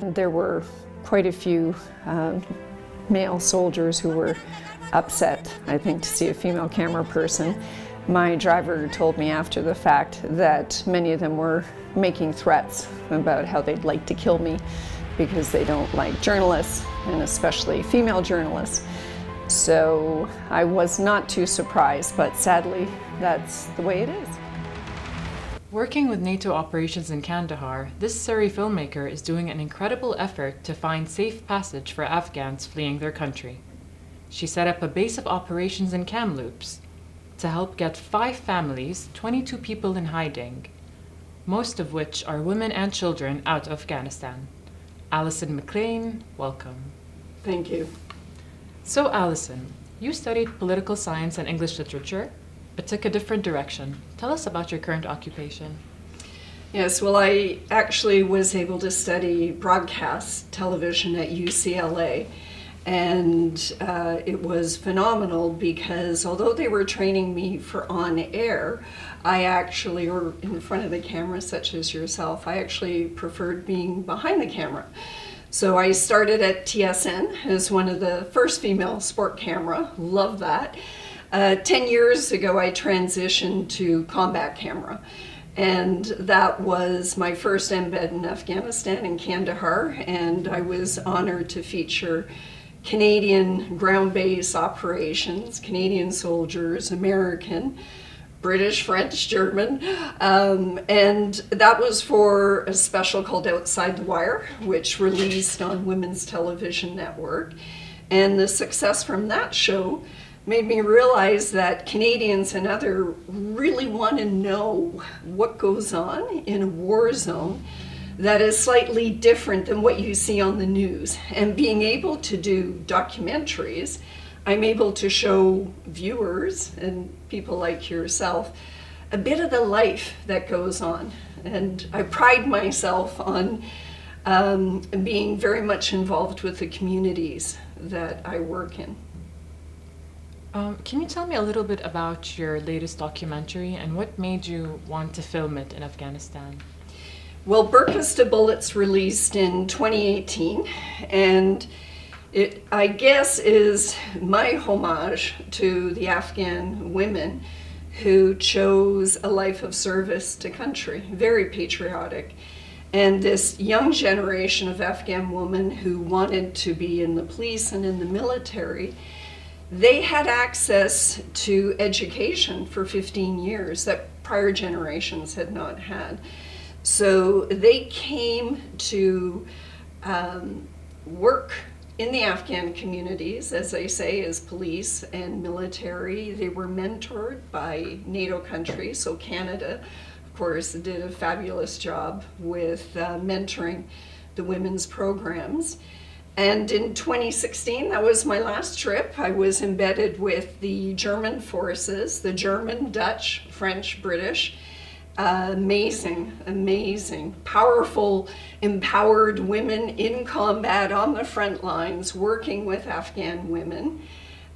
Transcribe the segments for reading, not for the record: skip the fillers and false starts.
There were quite a few male soldiers who were upset, I think, to see a female camera person. My driver told me after the fact that many of them were making threats about how they'd like to kill me because they don't like journalists, and especially female journalists. So I was not too surprised, but sadly, that's the way it is. Working with NATO operations in Kandahar, this Surrey filmmaker is doing an incredible effort to find safe passage for Afghans fleeing their country. She set up a base of operations in Kamloops to help get 5 families, 22 people in hiding, most of which are women and children, out of Afghanistan. Alison MacLean, welcome. Thank you. So Alison, you studied political science and English literature, but took a different direction. Tell us about your current occupation. Yes, well, I actually was able to study broadcast television at UCLA, and it was phenomenal because although they were training me for on air, I actually, or in front of the camera such as yourself, I actually preferred being behind the camera. So I started at TSN as one of the first female sport camera, love that. 10 years ago I transitioned to combat camera, and that was my first embed in Afghanistan in Kandahar, and I was honored to feature Canadian ground-based operations, Canadian soldiers, American, British, French, German, and that was for a special called Outside the Wire, which released on Women's Television Network. And the success from that show made me realize that Canadians and other really want to know what goes on in a war zone that is slightly different than what you see on the news. And being able to do documentaries, I'm able to show viewers and people like yourself a bit of the life that goes on. And I pride myself on being very much involved with the communities that I work in. Can you tell me a little bit about your latest documentary and what made you want to film it in Afghanistan? Well, Burkas to Bullets released in 2018, and it, I guess, is my homage to the Afghan women who chose a life of service to country, very patriotic. And this young generation of Afghan women who wanted to be in the police and in the military, they had access to education for 15 years that prior generations had not had. So they came to work in the Afghan communities, as I say, as police and military. They were mentored by NATO countries, so Canada, of course, did a fabulous job with mentoring the women's programs. And in 2016, that was my last trip. I was embedded with the German forces, the German, Dutch, French, British. Amazing, powerful, empowered women in combat on the front lines, working with Afghan women.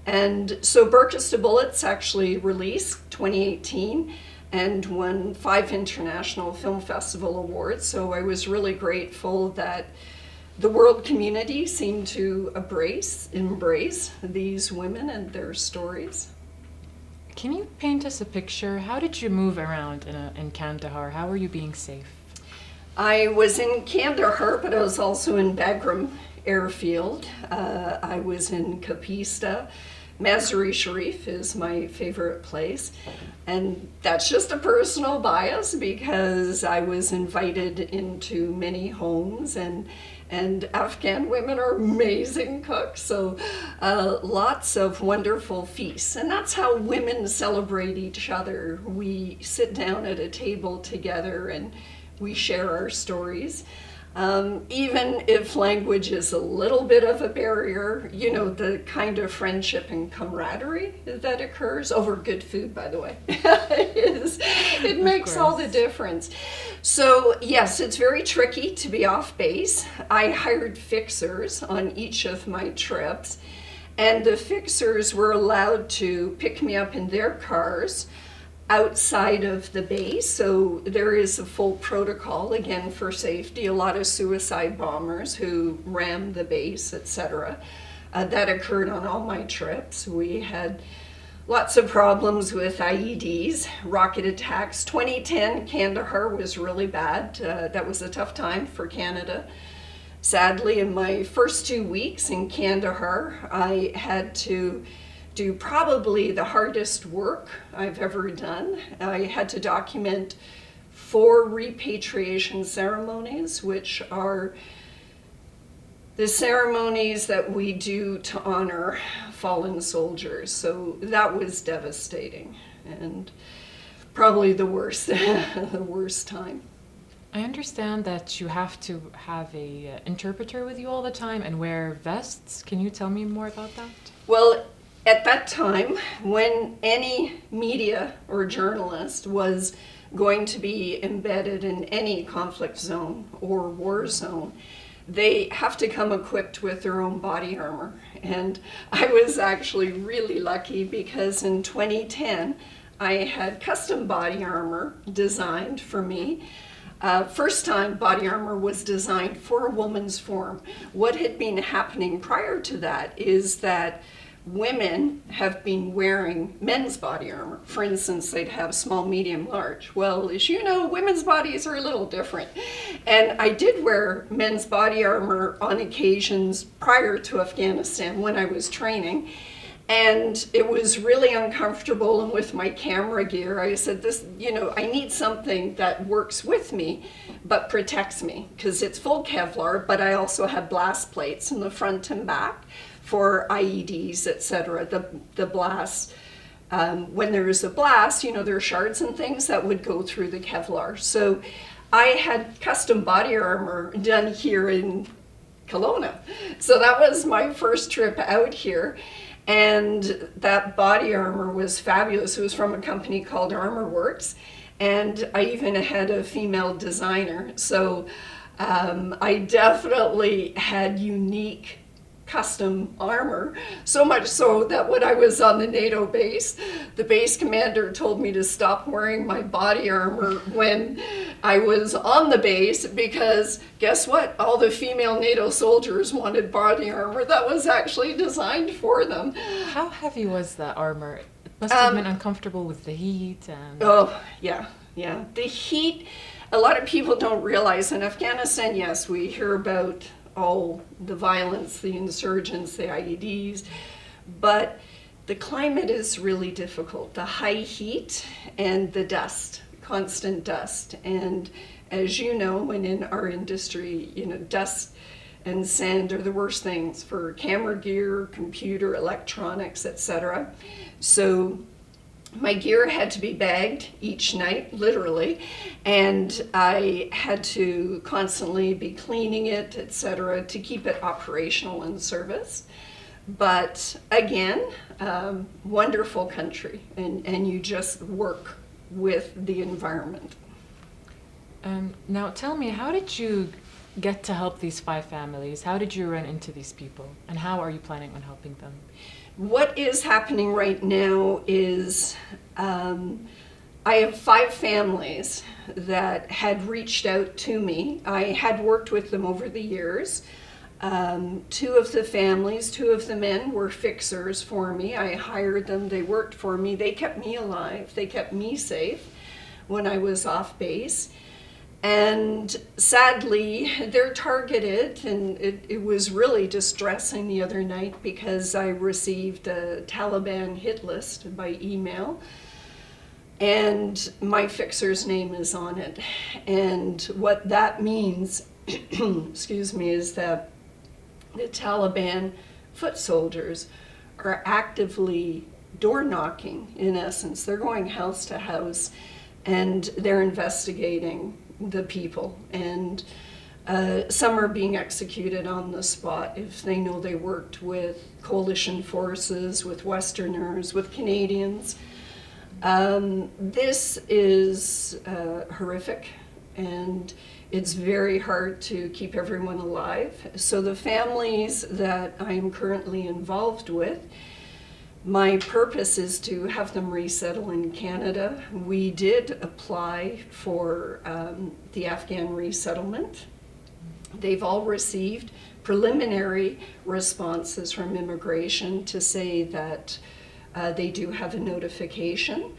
And so Burkas to Bullets actually released 2018 and won 5 international film festival awards. So I was really grateful that the world community seemed to embrace these women and their stories. Can you paint us a picture? How did you move around in Kandahar? How were you being safe? I was in Kandahar, but I was also in Bagram Airfield. I was in Kapista. Mazar-e Sharif is my favorite place. And that's just a personal bias because I was invited into many homes, and Afghan women are amazing cooks, so lots of wonderful feasts. And that's how women celebrate each other. We sit down at a table together and we share our stories. Even if language is a little bit of a barrier, you know, the kind of friendship and camaraderie that occurs over good food, by the way, it makes all the difference. So yes, it's very tricky to be off base. I hired fixers on each of my trips, and the fixers were allowed to pick me up in their cars outside of the base, so there is a full protocol, again, for safety. A lot of suicide bombers who rammed the base, etc. That occurred on all my trips. We had lots of problems with IEDs, rocket attacks. 2010, Kandahar was really bad. That was a tough time for Canada. Sadly, in my first 2 weeks in Kandahar, I had to do probably the hardest work I've ever done. I had to document 4 repatriation ceremonies, which are the ceremonies that we do to honor fallen soldiers. So that was devastating and probably the worst, the worst time. I understand that you have to have a interpreter with you all the time and wear vests. Can you tell me more about that? Well, at that time, when any media or journalist was going to be embedded in any conflict zone or war zone, they have to come equipped with their own body armor. And I was actually really lucky because in 2010, I had custom body armor designed for me. First time body armor was designed for a woman's form. What had been happening prior to that is that women have been wearing men's body armor. For instance, they'd have small, medium, large. Well, as you know, women's bodies are a little different. And I did wear men's body armor on occasions prior to Afghanistan when I was training. And it was really uncomfortable, and with my camera gear, I said, I need something that works with me, but protects me, because it's full Kevlar, but I also have blast plates in the front and back for IEDs, etc. The blasts, when there is a blast, there are shards and things that would go through the Kevlar. So I had custom body armor done here in Kelowna. So that was my first trip out here. And that body armor was fabulous. It was from a company called Armor Works. And I even had a female designer. So I definitely had unique custom armor, so much so that when I was on the NATO base, the base commander told me to stop wearing my body armor when I was on the base, because guess what? All the female NATO soldiers wanted body armor that was actually designed for them. How heavy was the armor? It must have been uncomfortable with the heat. Oh, yeah. The heat, a lot of people don't realize in Afghanistan, yes, we hear about all the violence, the insurgents, the IEDs, but the climate is really difficult. The high heat and the dust, constant dust. And as you know, when in our industry, dust and sand are the worst things for camera gear, computer, electronics, etc. So my gear had to be bagged each night, literally, and I had to constantly be cleaning it, etc., to keep it operational in service. But again, wonderful country, and you just work with the environment. Now tell me, how did you get to help these 5 families? How did you run into these people, and how are you planning on helping them? What is happening right now is I have 5 families that had reached out to me. I had worked with them over the years. 2 of the families, 2 of the men were fixers for me. I hired them, they worked for me, they kept me alive, they kept me safe when I was off base. And sadly, they're targeted, and it was really distressing the other night because I received a Taliban hit list by email, and my fixer's name is on it. And what that means, excuse me, is that the Taliban foot soldiers are actively door knocking, in essence. They're going house to house, and they're investigating the people, and some are being executed on the spot if they know they worked with coalition forces, with Westerners, with Canadians. This is horrific, and it's very hard to keep everyone alive. So the families that I am currently involved with, My purpose is to have them resettle in Canada. We did apply for the Afghan resettlement. They've all received preliminary responses from immigration to say that they do have a notification.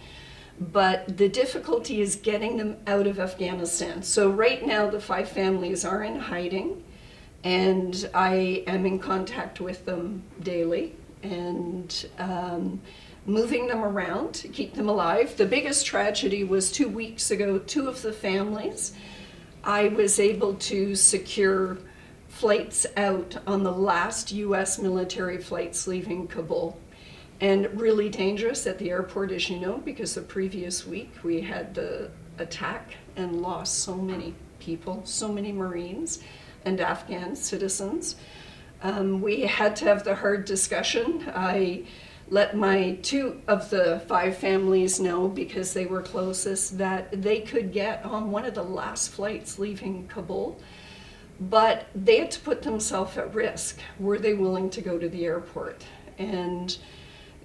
But the difficulty is getting them out of Afghanistan. So right now the 5 families are in hiding, and I am in contact with them daily and moving them around to keep them alive. The biggest tragedy was 2 weeks ago. 2 of the families, I was able to secure flights out on the last US military flights leaving Kabul. And really dangerous at the airport, as you know, because the previous week we had the attack and lost so many people, so many Marines and Afghan citizens. We had to have the hard discussion. I let my 2 of the 5 families know, because they were closest, that they could get on one of the last flights leaving Kabul, but they had to put themselves at risk. Were they willing to go to the airport? And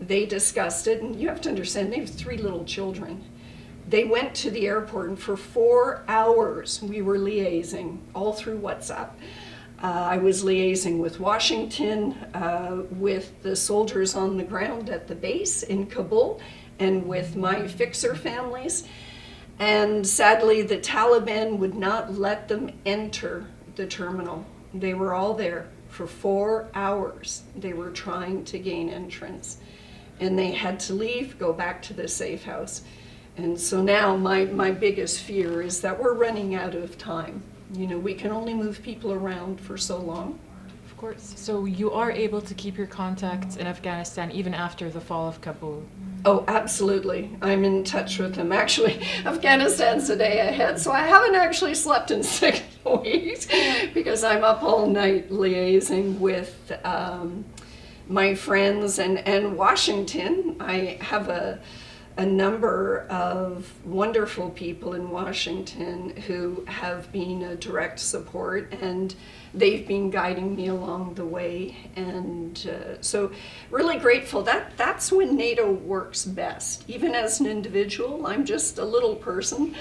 they discussed it, and you have to understand, they have 3 little children. They went to the airport, and for 4 hours we were liaising all through WhatsApp. I was liaising with Washington, with the soldiers on the ground at the base in Kabul, and with my fixer families. And sadly, the Taliban would not let them enter the terminal. They were all there for 4 hours. They were trying to gain entrance, and they had to leave, go back to the safe house. And so now my biggest fear is that we're running out of time. You know, we can only move people around for so long. Of course. So you are able to keep your contacts in Afghanistan even after the fall of Kabul? Oh, absolutely. I'm in touch with them. Actually, Afghanistan's a day ahead, so I haven't actually slept in 6 weeks because I'm up all night liaising with my friends and Washington. I have a number of wonderful people in Washington who have been a direct support, and they've been guiding me along the way. And so really grateful. That's when NATO works best. Even as an individual, I'm just a little person,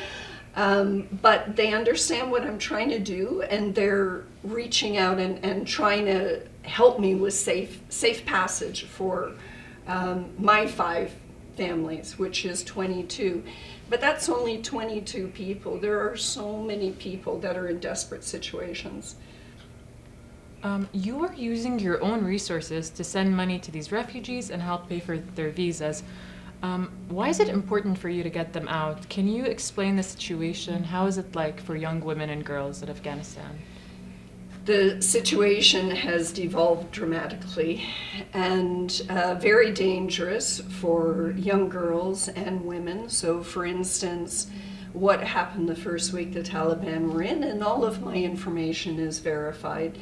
but they understand what I'm trying to do, and they're reaching out and trying to help me with safe passage for my 5 families, which is 22. But that's only 22 people. There are so many people that are in desperate situations. You are using your own resources to send money to these refugees and help pay for their visas. Why is it important for you to get them out? Can you explain the situation? How is it like for young women and girls in Afghanistan? The situation has devolved dramatically and very dangerous for young girls and women. So for instance, what happened the first week the Taliban were in, and all of my information is verified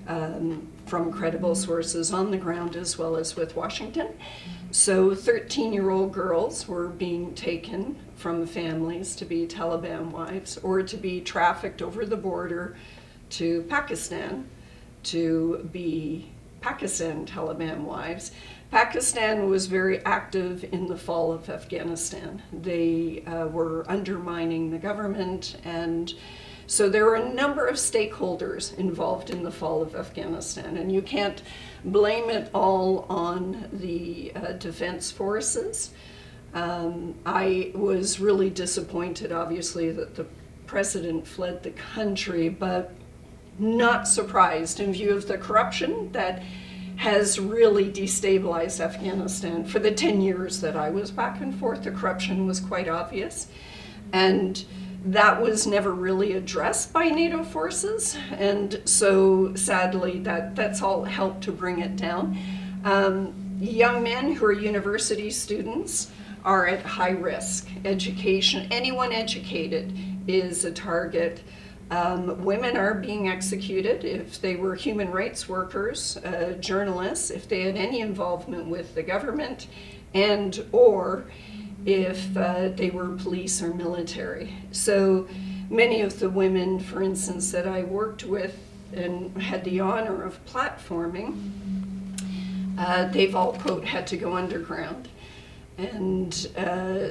from credible sources on the ground as well as with Washington. So 13-year-old girls were being taken from families to be Taliban wives or to be trafficked over the border to Pakistan to be Pakistan Taliban wives. Pakistan was very active in the fall of Afghanistan. They were undermining the government, and so there were a number of stakeholders involved in the fall of Afghanistan, and you can't blame it all on the defense forces. I was really disappointed, obviously, that the president fled the country, but not surprised in view of the corruption that has really destabilized Afghanistan. For the 10 years that I was back and forth, the corruption was quite obvious, and that was never really addressed by NATO forces, and so sadly that's all helped to bring it down. Young men who are university students are at high risk. Education, anyone educated is a target. Women are being executed if they were human rights workers, journalists, if they had any involvement with the government, and or if they were police or military. So many of the women, for instance, that I worked with and had the honor of platforming, they've all, quote, had to go underground. And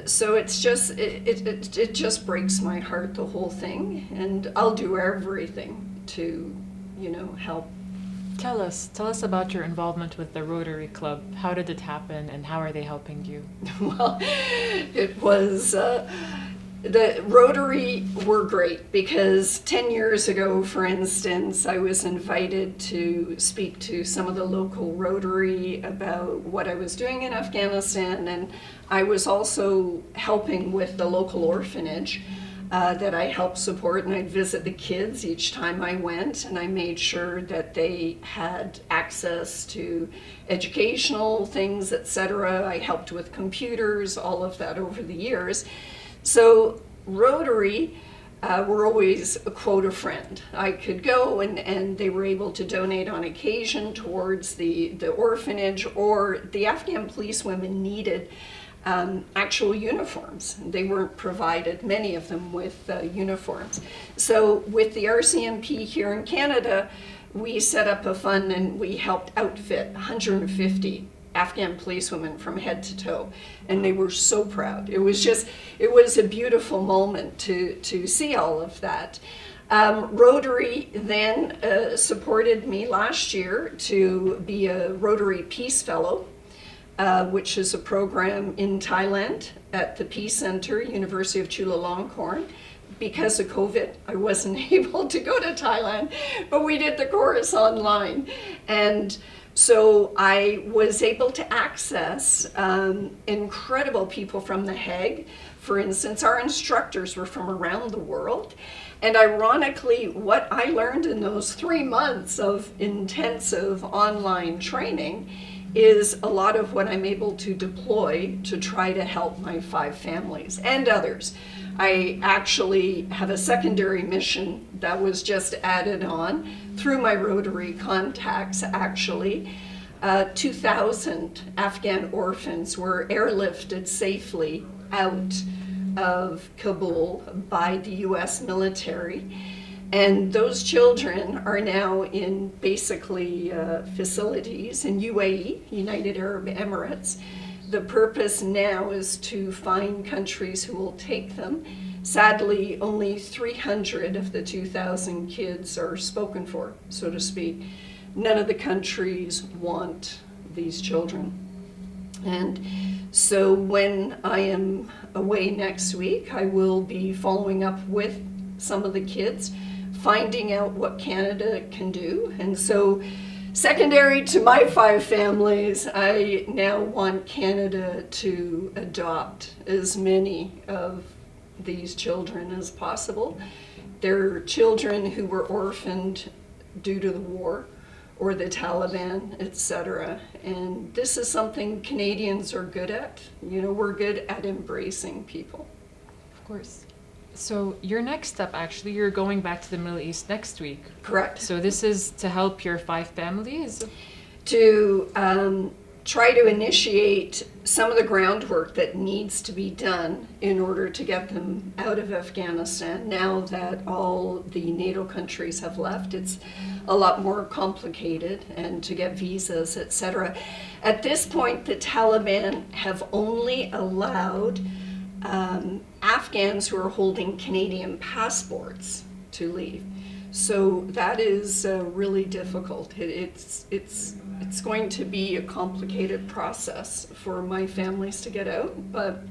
so it's just, it just breaks my heart, the whole thing. And I'll do everything to, help. Tell us about your involvement with the Rotary Club. How did it happen, and how are they helping you? Well, it was, the Rotary were great because 10 years ago, for instance, I was invited to speak to some of the local Rotary about what I was doing in Afghanistan, and I was also helping with the local orphanage that I helped support, and I'd visit the kids each time I went, and I made sure that they had access to educational things, etc. I helped with computers, all of that over the years. So Rotary were always, quote, a friend. I could go and they were able to donate on occasion towards the orphanage, or the Afghan police women needed actual uniforms. They weren't provided, many of them, with uniforms. So with the RCMP here in Canada, we set up a fund and we helped outfit 150 Afghan policewomen from head to toe, and they were so proud. It was a beautiful moment to see all of that. Rotary then supported me last year to be a Rotary Peace Fellow, which is a program in Thailand at the Peace Center, University of Chulalongkorn. Because of COVID, I wasn't able to go to Thailand, but we did the course online. And so I was able to access incredible people from The Hague. For instance, our instructors were from around the world. And ironically, what I learned in those 3 months of intensive online training is a lot of what I'm able to deploy to try to help my 5 families and others. I actually have a secondary mission that was just added on through my Rotary contacts, actually. 2,000 Afghan orphans were airlifted safely out of Kabul by the US military. And those children are now in basically facilities in UAE, United Arab Emirates. The purpose now is to find countries who will take them. Sadly, only 300 of the 2,000 kids are spoken for, so to speak. None of the countries want these children. And so when I am away next week, I will be following up with some of the kids, finding out what Canada can do. And so secondary to my 5 families, I now want Canada to adopt as many of these children as possible. They're children who were orphaned due to the war or the Taliban, etc. And this is something Canadians are good at. We're good at embracing people. Of course. So your next step, actually, you're going back to the Middle East next week. Correct. So this is to help your 5 families? To try to initiate some of the groundwork that needs to be done in order to get them out of Afghanistan. Now that all the NATO countries have left, it's a lot more complicated, and to get visas, etc. At this point, the Taliban have only allowed Afghans who are holding Canadian passports to leave. So that is really difficult. It's going to be a complicated process for my families to get out, but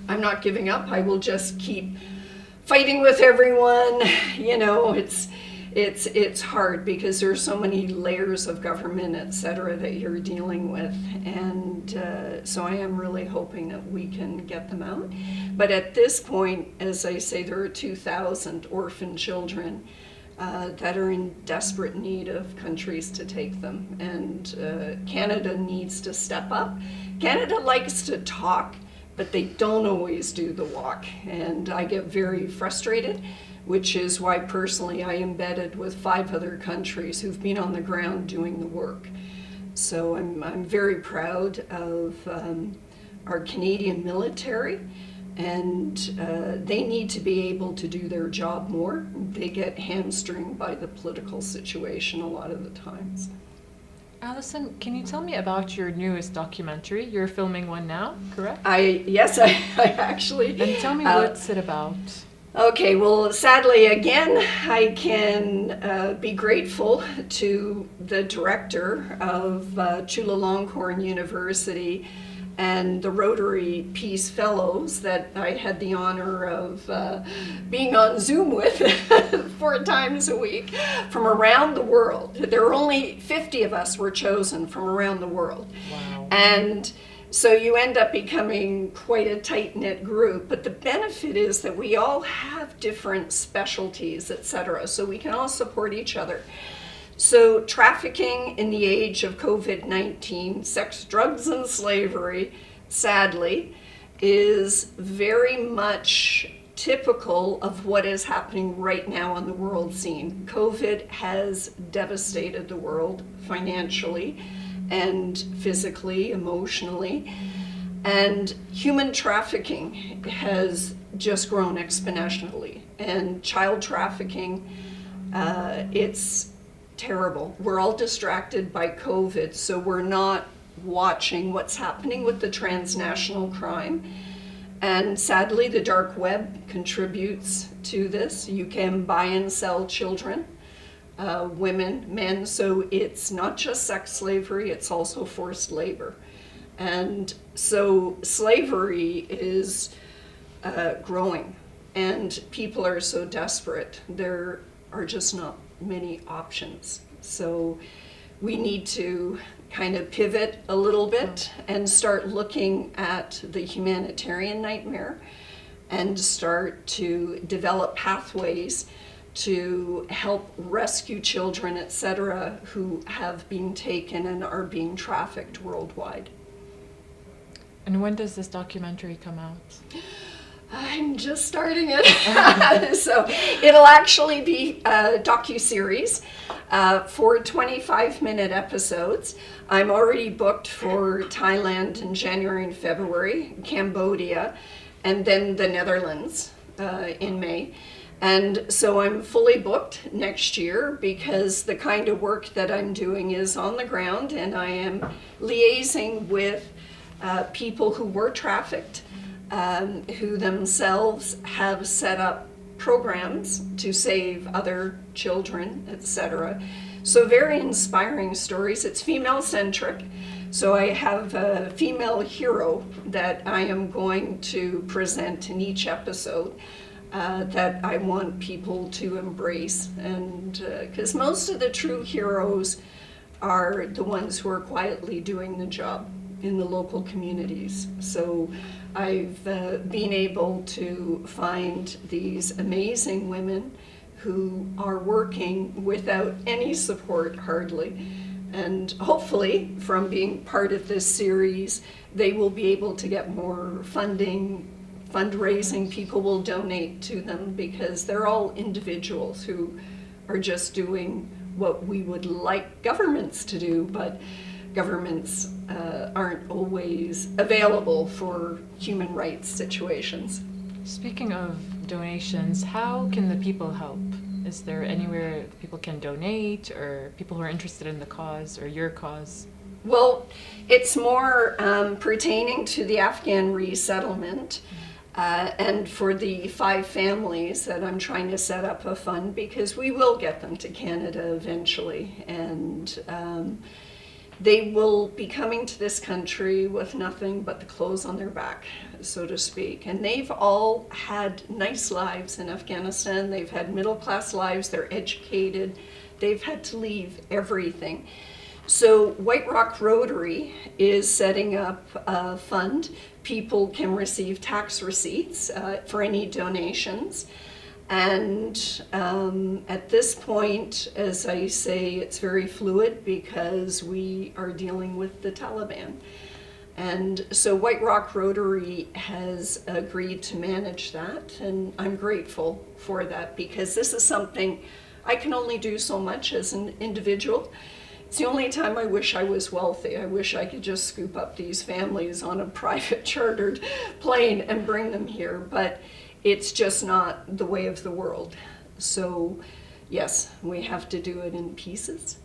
I'm not giving up. I will just keep fighting with everyone. It's hard because there's so many layers of government, etc., that you're dealing with, and so I am really hoping that we can get them out. But at this point, as I say, there are 2,000 orphan children that are in desperate need of countries to take them, and Canada needs to step up. Canada likes to talk, but they don't always do the walk, and I get very frustrated, which is why personally I embedded with 5 other countries who've been on the ground doing the work. So I'm very proud of our Canadian military, and they need to be able to do their job more. They get hamstringed by the political situation a lot of the times. Allison, can you tell me about your newest documentary? You're filming one now, correct? Yes, I actually. And tell me what's it about. Okay, well, sadly, again, I can be grateful to the director of Chulalongkorn University and the Rotary Peace Fellows that I had the honor of being on Zoom with 4 times a week from around the world. There were only 50 of us were chosen from around the world. Wow. And so you end up becoming quite a tight-knit group, but the benefit is that we all have different specialties, etc., so we can all support each other. So trafficking in the age of COVID-19, sex, drugs, and slavery, sadly, is very much typical of what is happening right now on the world scene. COVID has devastated the world financially and physically, emotionally, and human trafficking has just grown exponentially. And child trafficking, it's terrible. We're all distracted by COVID, so we're not watching what's happening with the transnational crime. And sadly, the dark web contributes to this. You can buy and sell children, women, men, so it's not just sex slavery, it's also forced labor. And so slavery is growing, and people are so desperate. There are just not many options. So we need to kind of pivot a little bit and start looking at the humanitarian nightmare and start to develop pathways to help rescue children, etc., who have been taken and are being trafficked worldwide. And when does this documentary come out? I'm just starting it. So it'll actually be a docuseries for 25-minute episodes. I'm already booked for Thailand in January and February, Cambodia, and then the Netherlands in May. And so I'm fully booked next year because the kind of work that I'm doing is on the ground, and I am liaising with people who were trafficked, who themselves have set up programs to save other children, etc. So very inspiring stories. It's female-centric. So I have a female hero that I am going to present in each episode that I want people to embrace. And because most of the true heroes are the ones who are quietly doing the job in the local communities. So I've been able to find these amazing women who are working without any support, hardly. And hopefully, from being part of this series, they will be able to get more funding, fundraising. People will donate to them because they're all individuals who are just doing what we would like governments to do, but governments aren't always available for human rights situations. Speaking of donations, how can the people help? Is there anywhere people can donate, or people who are interested in the cause or your cause? Well, it's more pertaining to the Afghan resettlement and for the 5 families that I'm trying to set up a fund, because we will get them to Canada eventually, and they will be coming to this country with nothing but the clothes on their back, so to speak. And they've all had nice lives in Afghanistan. They've had middle-class lives. They're educated. They've had to leave everything. So White Rock Rotary is setting up a fund. People can receive tax receipts for any donations. And at this point, as I say, it's very fluid because we are dealing with the Taliban. And so White Rock Rotary has agreed to manage that, and I'm grateful for that because this is something I can only do so much as an individual. It's the only time I wish I was wealthy. I wish I could just scoop up these families on a private chartered plane and bring them here, but it's just not the way of the world. So yes, we have to do it in pieces.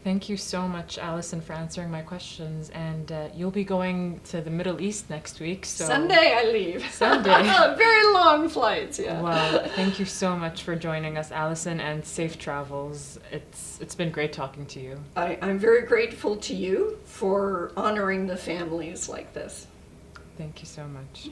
Thank you so much, Allison, for answering my questions. And you'll be going to the Middle East next week. So Sunday I leave. Sunday. Very long flights, yeah. Well, thank you so much for joining us, Allison, and safe travels. It's been great talking to you. I'm very grateful to you for honoring the families like this. Thank you so much.